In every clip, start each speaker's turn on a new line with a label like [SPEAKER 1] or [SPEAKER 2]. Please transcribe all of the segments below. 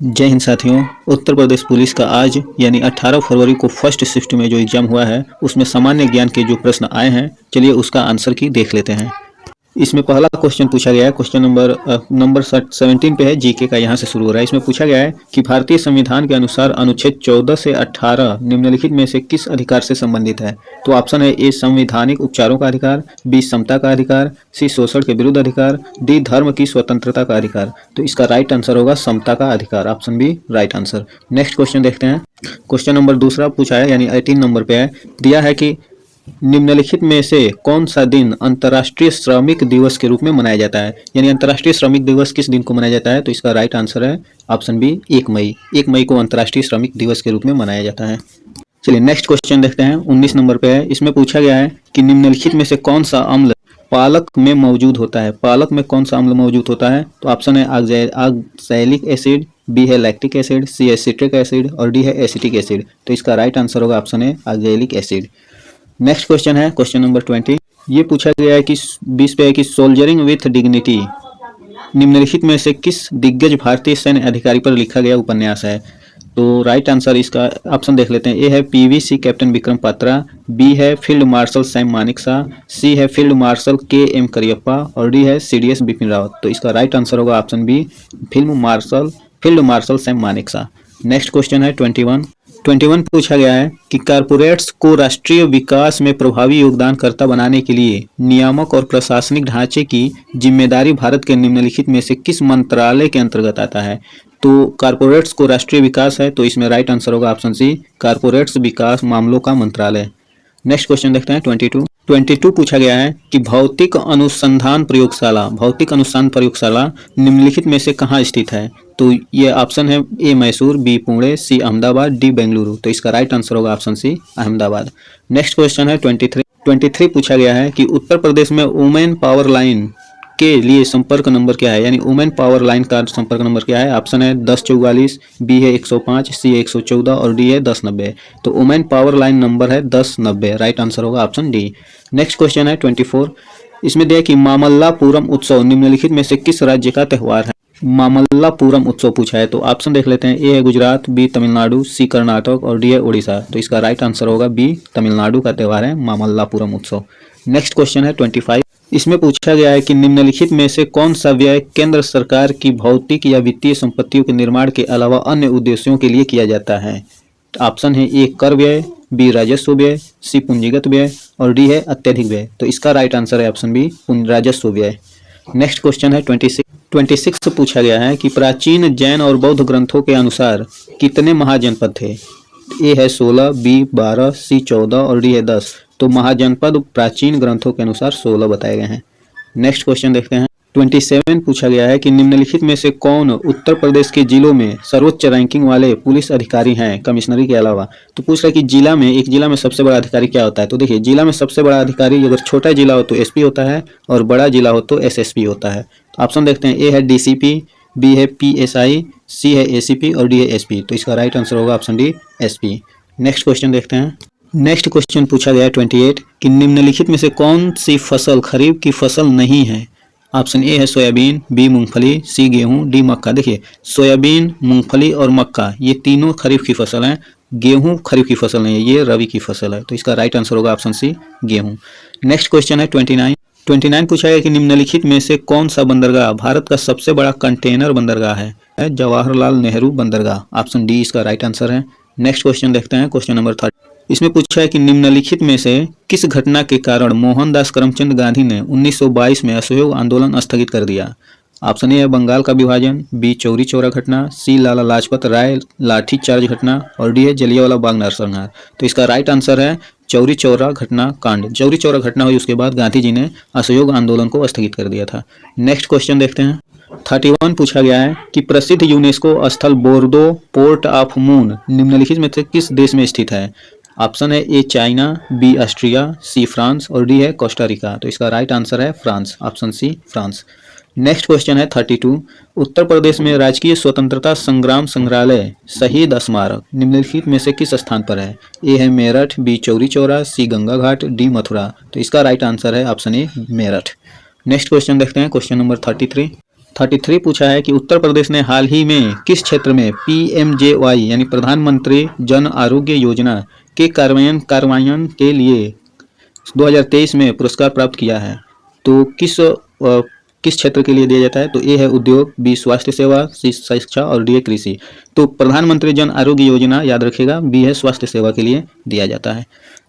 [SPEAKER 1] जय हिंद साथियों। उत्तर प्रदेश पुलिस का आज यानी 18 फरवरी को फर्स्ट शिफ्ट में जो एग्जाम हुआ है उसमें सामान्य ज्ञान के जो प्रश्न आए हैं, चलिए उसका आंसर की देख लेते हैं। इसमें पहला क्वेश्चन पूछा गया है, क्वेश्चन नंबर 17 पे है, जीके का यहाँ से शुरू हो रहा है। इसमें पूछा गया है कि भारतीय संविधान के अनुसार अनुच्छेद 14 से 18 निम्नलिखित में से किस अधिकार से संबंधित है। तो ऑप्शन है ए संवैधानिक उपचारों का अधिकार, बी समता का अधिकार, सी शोषण के विरुद्ध अधिकार, डी धर्म की स्वतंत्रता का अधिकार। तो इसका राइट आंसर होगा समता का अधिकार, option B right answer. Next question देखते हैं। क्वेश्चन नंबर दूसरा पूछा है यानी 18 नंबर पे है, दिया है कि निम्नलिखित में से कौन सा दिन अंतर्राष्ट्रीय श्रमिक दिवस के रूप में मनाया जाता है, यानी अंतर्राष्ट्रीय श्रमिक दिवस किस दिन को मनाया जाता है। तो इसका राइट आंसर है ऑप्शन बी 1 मई। 1 मई को अंतर्राष्ट्रीय श्रमिक दिवस के रूप में मनाया जाता है। चलिए नेक्स्ट क्वेश्चन देखते हैं, 19 नंबर पे है। इसमें पूछा गया है कि निम्नलिखित में से कौन सा अम्ल पालक में मौजूद होता है। पालक में कौन सा अम्ल मौजूद होता है। तो ऑप्शन है ऑक्सैलिक एसिड, बी है लैक्टिक एसिड, सी है सिट्रिक एसिड और डी है एसिटिक एसिड। तो इसका राइट आंसर होगा ऑप्शन है ऑक्सैलिक एसिड। नेक्स्ट क्वेश्चन है क्वेश्चन नंबर 20। ये पूछा गया है कि 20 पे है कि सोल्जरिंग विथ डिग्निटी निम्नलिखित में से किस दिग्गज भारतीय सैन्य अधिकारी पर लिखा गया उपन्यास है। तो राइट आंसर इसका ऑप्शन देख लेते हैं। ए है PVC captain Vikram Batra, B है field marshal Sam Manekshaw, C है फील्ड मार्शल के.एम. करियप्पा और डी है सीडीएस बिपिन रावत। तो इसका राइट आंसर होगा option B field marshal Sam Manekshaw. Next question है 21 पूछा गया है कि कारपोरेट्स को राष्ट्रीय विकास में प्रभावी योगदानकर्ता बनाने के लिए नियामक और प्रशासनिक ढांचे की जिम्मेदारी भारत के निम्नलिखित में से किस मंत्रालय के अंतर्गत आता है। तो कारपोरेट्स को राष्ट्रीय विकास है, तो इसमें राइट आंसर होगा ऑप्शन सी कारपोरेट्स विकास मामलों का मंत्रालय। नेक्स्ट क्वेश्चन देखते हैं 22 पूछा गया है कि भौतिक अनुसंधान प्रयोगशाला निम्नलिखित में से कहाँ स्थित है। तो ये ऑप्शन है A Mysore, B Pune, C Ahmedabad, D Bengaluru. तो इसका राइट आंसर होगा option C Ahmedabad. Next question है 23 पूछा गया है कि उत्तर प्रदेश में वुमेन पावर लाइन के लिए संपर्क नंबर क्या है, यानी वुमेन पावर लाइन का संपर्क नंबर क्या है। ऑप्शन है 1044, बी है 105, सी है 114 और डी है 1090। तो वुमेन पावर लाइन नंबर है 1090, राइट आंसर होगा ऑप्शन डी। नेक्स्ट क्वेश्चन है 24। इसमें दिया कि मामल्लापुरम उत्सव निम्नलिखित में से किस राज्य का त्योहार है। मामल्लापुरम उत्सव पूछा है, तो ऑप्शन देख लेते हैं। ए है गुजरात, बी तमिलनाडु, सी कर्नाटक और डी है उड़ीसा। तो इसका राइट आंसर होगा बी तमिलनाडु का त्योहार है मामल्लापुरम उत्सव। नेक्स्ट क्वेश्चन है 25। इसमें पूछा गया है कि निम्नलिखित में से कौन सा व्यय केंद्र सरकार की भौतिक या वित्तीय संपत्तियों के निर्माण के अलावा अन्य उद्देश्यों के लिए किया जाता है। ऑप्शन है ए कर व्यय, बी राजस्व व्यय, सी पूंजीगत व्यय और डी है अत्यधिक व्यय। तो इसका राइट आंसर है ऑप्शन बी राजस्व व्यय। नेक्स्ट क्वेश्चन है 26 पूछा गया है कि प्राचीन जैन और बौद्ध ग्रंथों के अनुसार कितने महाजनपद थे। ए है 16, बी 12, सी 14 और डी है 10। तो महाजनपद प्राचीन ग्रंथों के अनुसार 16 बताए गए हैं। नेक्स्ट क्वेश्चन देखते हैं 27 पूछा गया है कि निम्नलिखित में से कौन उत्तर प्रदेश के जिलों में सर्वोच्च रैंकिंग वाले पुलिस अधिकारी हैं कमिश्नरी के अलावा। तो पूछ रहा है कि एक जिला में सबसे बड़ा अधिकारी क्या होता है। तो देखिए, जिला में सबसे बड़ा अधिकारी अगर छोटा जिला हो तो एसपी होता है और बड़ा जिला हो तो एसएसपी होता है। तो ऑप्शन देखते हैं। ए है डीसीपी, बी है पीएसआई, सी है एसीपी और डी है एसपी। तो इसका राइट आंसर होगा option D SP. Next question देखते हैं। नेक्स्ट क्वेश्चन पूछा गया है 28 कि निम्नलिखित में से कौन सी फसल खरीफ की फसल नहीं है। ऑप्शन ए है सोयाबीन, बी मूंगफली, सी गेहूं, डी मक्का। देखिए, सोयाबीन, मूंगफली और मक्का ये तीनों खरीफ की फसल हैं। गेहूं खरीफ की फसल नहीं है, ये रबी की फसल है। तो इसका राइट आंसर होगा ऑप्शन सी गेहूं। नेक्स्ट क्वेश्चन है 29 पूछा गया कि निम्नलिखित में से कौन सा बंदरगाह भारत का सबसे बड़ा कंटेनर बंदरगाह है। जवाहरलाल नेहरू बंदरगाह, ऑप्शन डी इसका राइट आंसर है। नेक्स्ट क्वेश्चन देखते हैं, क्वेश्चन नंबर 30। इसमें पूछा है कि निम्नलिखित में से किस घटना के कारण मोहनदास करमचंद गांधी ने 1922 में असहयोग आंदोलन स्थगित कर दिया। ऑप्शन ए है बंगाल का विभाजन, बी चौरी चौरा घटना, सी लाला लाजपत राय लाठी चार्ज घटना और डी है जलियांवाला बाग नरसंहार। तो इसका राइट आंसर है चौरी चौरा घटना कांड। चौरी चौरा घटना हुई, उसके बाद गांधी जी ने असहयोग आंदोलन को स्थगित कर दिया था। नेक्स्ट क्वेश्चन देखते हैं। 31 पूछा गया है कि प्रसिद्ध यूनेस्को स्थल बोर्दो पोर्ट ऑफ मून निम्नलिखित में से किस देश में स्थित है। ऑप्शन है A China, B Austria, C France और डी है कोस्टा रिका। तो इसका राइट आंसर है France, option C France. Next question है 32। उत्तर प्रदेश में राजकीय स्वतंत्रता संग्राम संग्रहालय शहीद स्मारक निम्नलिखित में से किस स्थान पर है। ए है मेरठ, बी चौरी चौरा, सी गंगा घाट, डी मथुरा। तो इसका राइट आंसर है ऑप्शन ए मेरठ। नेक्स्ट क्वेश्चन देखते हैं, क्वेश्चन नंबर 33। 33 पूछा है कि उत्तर प्रदेश ने हाल ही में किस क्षेत्र में PMJY यानी प्रधानमंत्री जन आरोग्य योजना के कार्यान्वयन के लिए 2023 में पुरस्कार प्राप्त किया है। तो किस क्षेत्र के लिए दिया जाता है? तो ए है उद्योग, बी स्वास्थ्य सेवा, सी शिक्षा और डी है कृषि। तो प्रधानमंत्री जन आरोग्य योजना याद रखेगा, बी है स्वास्थ्य सेवा के लिए दिया जाता है।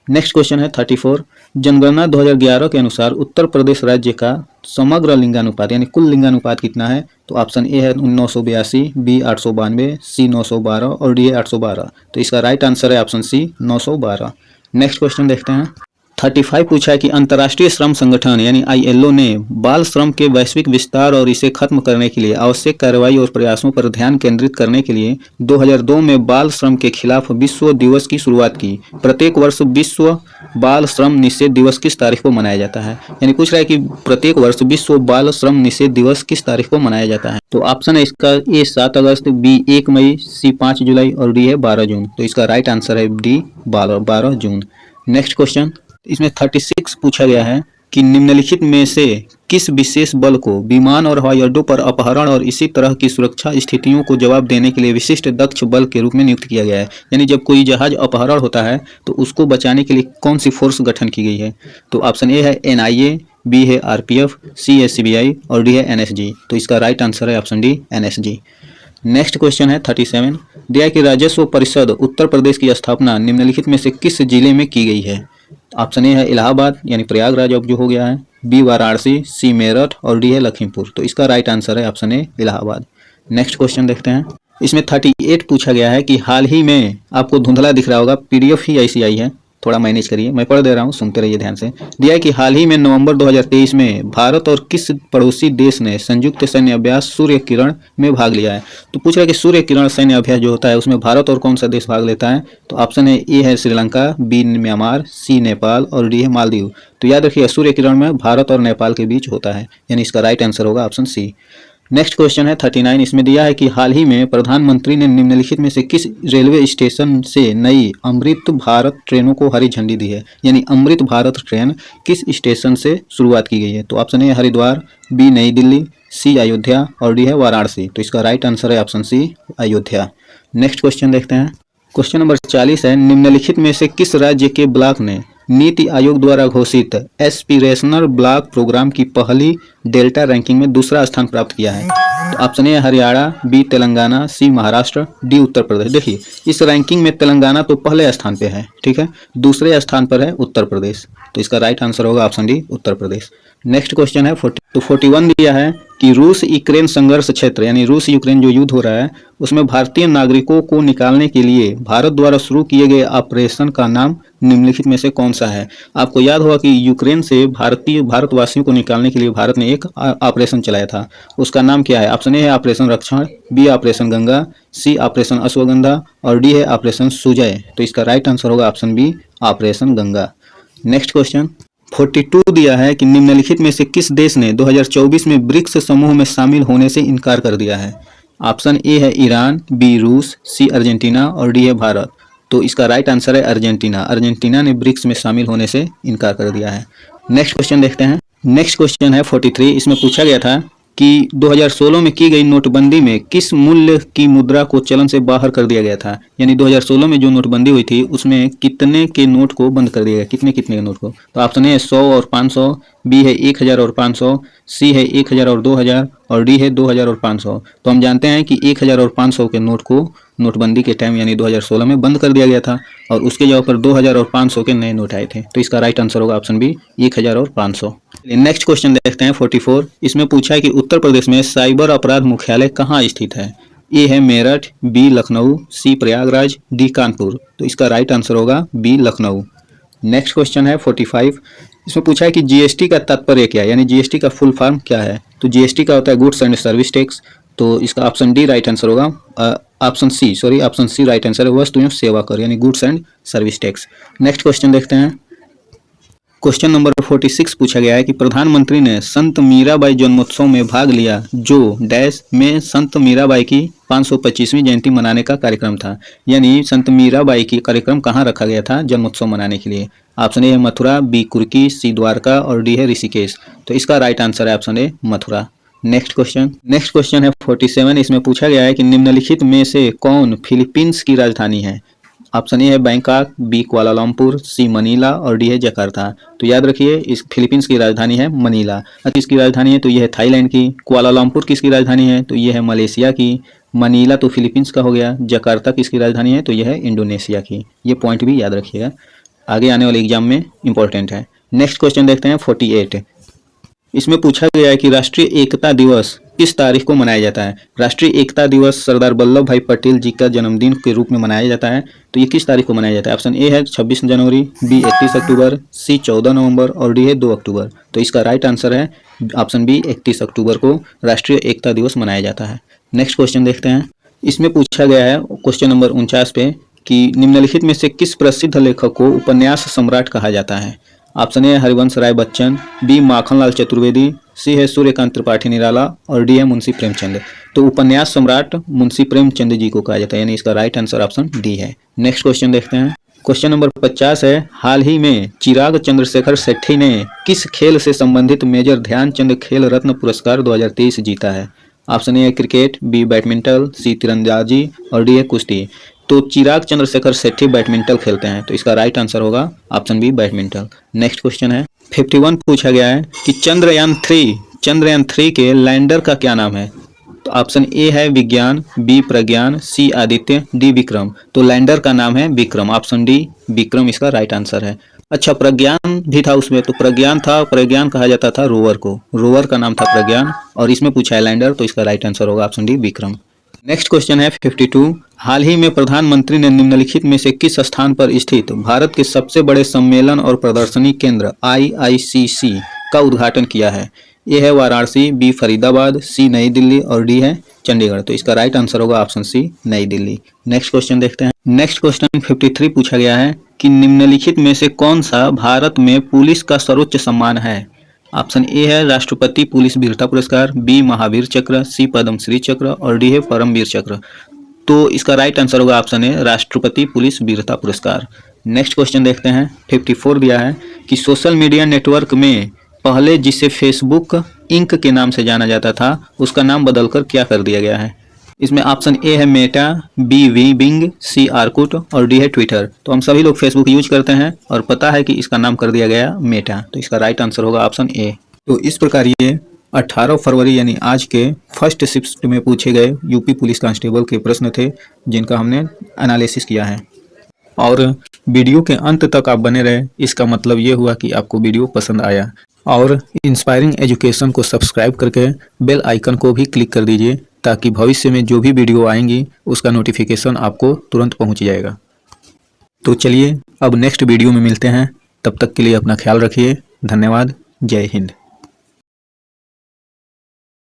[SPEAKER 1] नेक्स्ट क्वेश्चन है 34। जनगणना 2011 के अनुसार उत्तर प्रदेश राज्य का समग्र लिंगानुपात यानी कुल लिंगानुपात कितना है? तो ऑप्शन ए है 982, बी 892, सी 912 और डी है 812। तो इसका राइट आंसर है ऑप्शन सी 912। नेक्स्ट क्वेश्चन देखते हैं। 35 पूछा है कि अंतर्राष्ट्रीय श्रम संगठन यानी ILO ने बाल श्रम के वैश्विक विस्तार और इसे खत्म करने के लिए आवश्यक कार्रवाई और प्रयासों पर ध्यान केंद्रित करने के लिए 2002 में बाल श्रम के खिलाफ विश्व दिवस की शुरुआत की। प्रत्येक वर्ष विश्व बाल श्रम निषेध दिवस किस तारीख को मनाया जाता है? यानी पूछ रहा है कि प्रत्येक वर्ष विश्व बाल श्रम निषेध दिवस किस तारीख को मनाया जाता है? तो ऑप्शन है इसका ए 7 अगस्त, बी 1 मई, सी 5 जुलाई और डी है 12 जून। तो इसका राइट आंसर है डी 12 जून। नेक्स्ट क्वेश्चन, इसमें 36 पूछा गया है कि निम्नलिखित में से किस विशेष बल को विमान और हवाई अड्डों पर अपहरण और इसी तरह की सुरक्षा स्थितियों को जवाब देने के लिए विशिष्ट दक्ष बल के रूप में नियुक्त किया गया है? यानी जब कोई जहाज अपहरण होता है तो उसको बचाने के लिए कौन सी फोर्स गठन की गई है? तो ऑप्शन ए है NIA, बी है RPF, सी है CBI और डी है NSG। तो इसका राइट आंसर है option D NSG। Next question है 37। दिया कि राजस्व परिषद उत्तर प्रदेश की स्थापना निम्नलिखित में से किस जिले में की गई है? ऑप्शन ए है इलाहाबाद यानी प्रयागराज अब जो हो गया है, बी वाराणसी, सी मेरठ और डी है लखीमपुर। तो इसका राइट आंसर है ऑप्शन ए इलाहाबाद। नेक्स्ट क्वेश्चन देखते हैं। इसमें 38 पूछा गया है कि हाल ही में, आपको धुंधला दिख रहा होगा, PDF ही ऐसी आई है, थोड़ा मैनेज करिए, मैं पढ़ दे रहा हूँ, सुनते रहिए ध्यान से। दिया है कि हाल ही में नवंबर 2023 में भारत और किस पड़ोसी देश ने संयुक्त सैन्य अभ्यास सूर्य किरण में भाग लिया है? तो पूछ रहा है कि सूर्य किरण सैन्य अभ्यास जो होता है उसमें भारत और कौन सा देश भाग लेता है? तो ऑप्शन है ए है श्रीलंका, बी म्यांमार, सी नेपाल और डी है मालदीव। तो याद रखिए सूर्य किरण में भारत और नेपाल के बीच होता है, यानी इसका राइट आंसर होगा ऑप्शन सी। नेक्स्ट क्वेश्चन है 39। इसमें दिया है कि हाल ही में प्रधानमंत्री ने निम्नलिखित में से किस रेलवे स्टेशन से नई अमृत भारत ट्रेनों को हरी झंडी दी है? यानी अमृत भारत ट्रेन किस स्टेशन से शुरुआत की गई है? तो ऑप्शन ए हरिद्वार, बी नई दिल्ली, सी अयोध्या और डी है वाराणसी। तो इसका राइट आंसर है option C Ayodhya. Next question देखते हैं। क्वेश्चन नंबर 40 है, निम्नलिखित में से किस राज्य के ब्लॉक ने नीति आयोग द्वारा घोषित एस्पिरेशनल ब्लॉक प्रोग्राम की पहली डेल्टा रैंकिंग में दूसरा स्थान प्राप्त किया है? तो option A Haryana, B Telangana, C Maharashtra, D Uttar Pradesh. देखिए इस रैंकिंग में तेलंगाना तो पहले स्थान पे है, ठीक है, दूसरे स्थान पर है उत्तर प्रदेश। तो इसका राइट आंसर होगा ऑप्शन डी उत्तर प्रदेश। नेक्स्ट क्वेश्चन है 41 दिया है कि रूस यूक्रेन संघर्ष क्षेत्र यानी रूस यूक्रेन जो युद्ध हो रहा है उसमें भारतीय नागरिकों को निकालने के लिए भारत द्वारा शुरू किए गए ऑपरेशन का नाम निम्नलिखित में से कौन सा है? आपको याद होगा कि यूक्रेन से भारतवासियों को निकालने के लिए भारत ने एक ऑपरेशन चलाया था, उसका नाम क्या है? ऑप्शन ए है operation Rakshan, B operation Ganga, C operation Ashwagandha और डी है ऑपरेशन सुजय। तो इसका राइट आंसर होगा option B operation Ganga. Next question 42 दिया है कि निम्नलिखित में से किस देश ने 2024 में ब्रिक्स समूह में शामिल होने से इनकार कर दिया है? ऑप्शन ए है ईरान, बी रूस, सी अर्जेंटीना और डी है भारत। तो इसका राइट आंसर है अर्जेंटीना। अर्जेंटीना ने ब्रिक्स में शामिल होने से इनकार कर दिया है। नेक्स्ट क्वेश्चन देखते हैं। नेक्स्ट क्वेश्चन है 43। इसमें पूछा गया था कि 2016 में की गई नोटबंदी में किस मूल्य की मुद्रा को चलन से बाहर कर दिया गया था? यानी 2016 में जो नोटबंदी हुई थी उसमें कितने के नोट को बंद कर दिया गया, कितने के नोट को? तो ऑप्शन है 100 और 500, बी है 1000 और 500, सी है 1000 और 2000 और डी है 2000 और 500। तो हम जानते हैं कि 1000 और 500 के नोट को नोटबंदी के टाइम यानी 2016 में बंद कर दिया गया था और उसके जगह पर 2000 और 500 के नए नोट आए थे। तो इसका राइट आंसर होगा ऑप्शन बी 1000 और 500। नेक्स्ट क्वेश्चन देखते हैं 44। इसमें पूछा है कि उत्तर प्रदेश में साइबर अपराध मुख्यालय कहाँ स्थित है? ए है मेरठ, बी लखनऊ, सी प्रयागराज, डी कानपुर। तो इसका राइट आंसर होगा बी लखनऊ। नेक्स्ट क्वेश्चन है 45। इसमें पूछा है कि GST का तात्पर्य क्या है, यानी GST का फुल फॉर्म क्या है? तो GST का होता है गुड्स एंड सर्विस टैक्स। तो इसका ऑप्शन डी राइट आंसर होगा, ऑप्शन सी राइट आंसर है वस्तु एवं सेवा कर यानी goods and service tax. Next question देखते हैं। क्वेश्चन नंबर 46 पूछा गया है कि प्रधानमंत्री ने संत मीराबाई जन्मोत्सव में भाग लिया जो डैश में संत मीराबाई की 525वीं जयंती मनाने का कार्यक्रम था। यानी संत मीराबाई की कार्यक्रम कहाँ रखा गया था जन्मोत्सव मनाने के लिए? ऑप्शन ए है मथुरा, बी कुर्की, सी द्वारका और डी है ऋषिकेश। तो इसका राइट आंसर है ऑप्शन ए मथुरा। नेक्स्ट क्वेश्चन है 47। इसमें पूछा गया है कि निम्नलिखित में से कौन फिलीपींस की राजधानी है। ऑप्शन ए है बैंकॉक, बी कुआलालंपुर, सी मनीला और डी है जकार्ता। तो याद रखिए इस फिलीपींस की राजधानी है मनीला। किसकी राजधानी है तो यह है थाईलैंड की। कुआलालंपुर किसकी राजधानी है तो यह है मलेशिया की। मनीला तो फिलीपींस का हो गया। जकार्ता किसकी राजधानी है तो यह है इंडोनेशिया की। ये पॉइंट भी याद रखिएगा, आगे आने वाले एग्जाम में इंपॉर्टेंट है। नेक्स्ट क्वेश्चन देखते हैं 48। इसमें पूछा गया है कि राष्ट्रीय एकता दिवस किस तारीख को मनाया जाता है। राष्ट्रीय एकता दिवस सरदार वल्लभ भाई पटेल जी का जन्मदिन के रूप में मनाया जाता है। तो ये किस तारीख को मनाया जाता है। ऑप्शन ए है 26 जनवरी, बी 31 अक्टूबर, सी 14 नवंबर और डी है 2 अक्टूबर। तो इसका राइट आंसर है ऑप्शन बी 31 अक्टूबर को राष्ट्रीय एकता दिवस मनाया जाता है। नेक्स्ट क्वेश्चन देखते हैं। इसमें पूछा गया है क्वेश्चन नंबर 49 पे कि निम्नलिखित में से किस प्रसिद्ध लेखक को उपन्यास सम्राट कहा जाता है। Option A Harivansh Rai Bachchan, B Makhanlal Chaturvedi, C है सूर्यकांत त्रिपाठी निराला और डी है मुंशी प्रेमचंद। तो उपन्यास सम्राट मुंशी प्रेमचंद जी को कहा जाता है, यानी इसका राइट आंसर ऑप्शन डी है। नेक्स्ट क्वेश्चन देखते हैं। क्वेश्चन नंबर 50 है, हाल ही में चिराग चंद्रशेखर सेठी ने किस खेल से संबंधित मेजर ध्यानचंद खेल रत्न पुरस्कार 2023 जीता है। ऑप्शन ए है क्रिकेट, बी बैडमिंटन, सी तीरंदाजी और डी है कुश्ती। तो चिराग चंद्रशेखर सेठी बैडमिंटन खेलते हैं, तो इसका राइट आंसर होगा option B badminton. Next question है 51। पूछा गया है कि चंद्रयान 3 के लैंडर का क्या नाम है। तो ऑप्शन ए है विज्ञान, बी प्रज्ञान, सी आदित्य, डी विक्रम। तो लैंडर का नाम है विक्रम, ऑप्शन डी विक्रम इसका राइट आंसर है। अच्छा प्रज्ञान भी था उसमें, तो प्रज्ञान कहा जाता था रोवर को, रोवर का नाम था प्रज्ञान। और इसमें पूछा है लैंडर, तो इसका राइट आंसर होगा option D Vikram. Next question है 52। हाल ही में प्रधानमंत्री ने निम्नलिखित में से किस स्थान पर स्थित भारत के सबसे बड़े सम्मेलन और प्रदर्शनी केंद्र IICC का उद्घाटन किया है। ए है वाराणसी, बी फरीदाबाद, सी नई दिल्ली और डी है चंडीगढ़। तो इसका राइट आंसर होगा ऑप्शन सी नई दिल्ली। नेक्स्ट क्वेश्चन देखते हैं। नेक्स्ट क्वेश्चन 53 पूछा गया है कि निम्नलिखित में से कौन सा भारत में पुलिस का सर्वोच्च सम्मान है। ऑप्शन ए है राष्ट्रपति पुलिस वीरता पुरस्कार, बी महावीर चक्र, सी पद्मश्री चक्र और डी है परमवीर चक्र। तो इसका राइट आंसर होगा ऑप्शन ए राष्ट्रपति पुलिस वीरता पुरस्कार। नेक्स्ट क्वेश्चन देखते हैं 54 दिया है कि सोशल मीडिया नेटवर्क में पहले जिसे फेसबुक इंक के नाम से जाना जाता था उसका नाम बदलकर क्या कर दिया गया है। इसमें ऑप्शन ए है मेटा, बी वी बिंग, सी आर्कुट और डी है ट्विटर। तो हम सभी लोग फेसबुक यूज करते हैं और पता है कि इसका नाम कर दिया गया मेटा, तो इसका राइट आंसर होगा ऑप्शन ए। तो इस प्रकार ये 18 फरवरी यानी आज के फर्स्ट शिफ्ट में पूछे गए यूपी पुलिस कांस्टेबल के प्रश्न थे जिनका हमने एनालिसिस किया है। और वीडियो के अंत तक आप बने रहे, इसका मतलब ये हुआ कि आपको वीडियो पसंद आया। और इंस्पायरिंग एजुकेशन को सब्सक्राइब करके बेल आइकन को भी क्लिक कर दीजिए ताकि भविष्य में जो भी वीडियो आएंगी उसका नोटिफिकेशन आपको तुरंत पहुंच जाएगा। तो चलिए अब नेक्स्ट वीडियो में मिलते हैं, तब तक के लिए अपना ख्याल रखिए। धन्यवाद। जय हिंद।